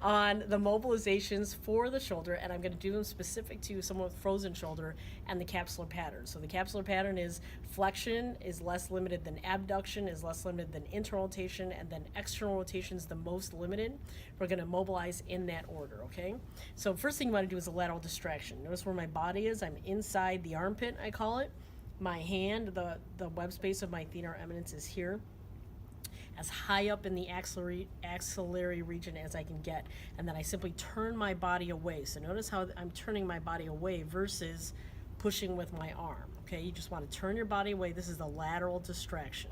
on the mobilizations for the shoulder, and I'm going to do them specific to someone with frozen shoulder and the capsular pattern. So the capsular pattern is flexion is less limited than abduction, is less limited than internal rotation, and then external rotation is the most limited. We're going to mobilize in that order, okay? So first thing you want to do is a lateral distraction. Notice where my body is. I'm inside the armpit, I call it. My hand, the web space of my thenar eminence is here, as high up in the axillary region as I can get. And then I simply turn my body away. So notice how I'm turning my body away versus pushing with my arm. Okay, you just want to turn your body away. This is the lateral distraction.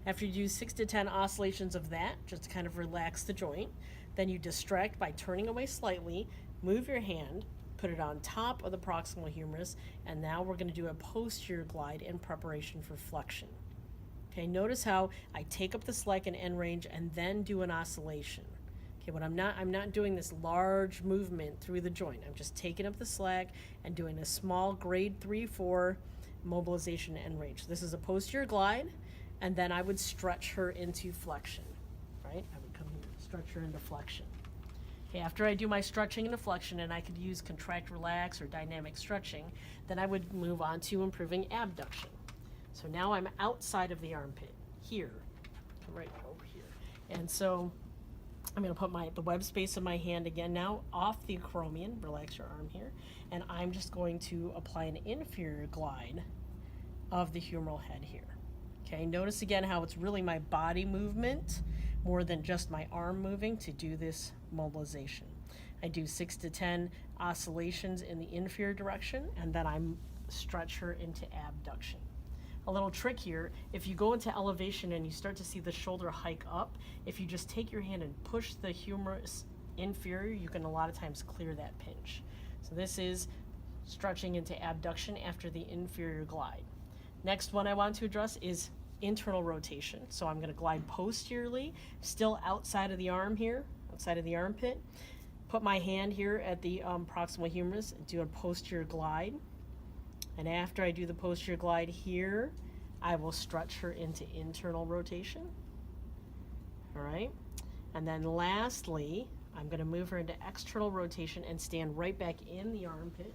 After you do 6 to 10 oscillations of that, just to kind of relax the joint, then you distract by turning away slightly, move your hand, put it on top of the proximal humerus, and now we're going to do a posterior glide in preparation for flexion. Okay, notice how I take up the slack and end range and then do an oscillation. Okay, but I'm not doing this large movement through the joint. I'm just taking up the slack and doing a small grade 3-4 mobilization end range. This is a posterior glide, and then I would stretch her into flexion, right? I would come here, stretch her into flexion. Okay, after I do my stretching into flexion, and I could use contract, relax, or dynamic stretching, then I would move on to improving abduction. So now I'm outside of the armpit, here, right over here. And so I'm going to put the web space of my hand again now off the acromion, relax your arm here, and I'm just going to apply an inferior glide of the humeral head here. Okay, notice again how it's really my body movement more than just my arm moving to do this mobilization. I do 6 to 10 oscillations in the inferior direction, and then I stretch her into abduction. A little trick here, if you go into elevation and you start to see the shoulder hike up, if you just take your hand and push the humerus inferior, you can a lot of times clear that pinch. So this is stretching into abduction after the inferior glide. Next one I want to address is internal rotation. So I'm going to glide posteriorly, still outside of the arm here, outside of the armpit. Put my hand here at the proximal humerus and do a posterior glide. And after I do the posterior glide here, I will stretch her into internal rotation. All right. And then lastly, I'm going to move her into external rotation and stand right back in the armpit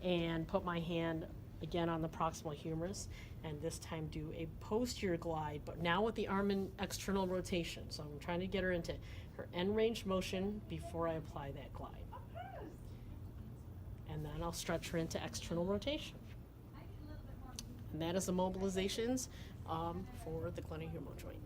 and put my hand again on the proximal humerus, and this time do a posterior glide, but now with the arm in external rotation. So I'm trying to get her into her end range motion before I apply that glide. And then I'll stretch her into external rotation. And that is the mobilizations for the glenohumeral joint.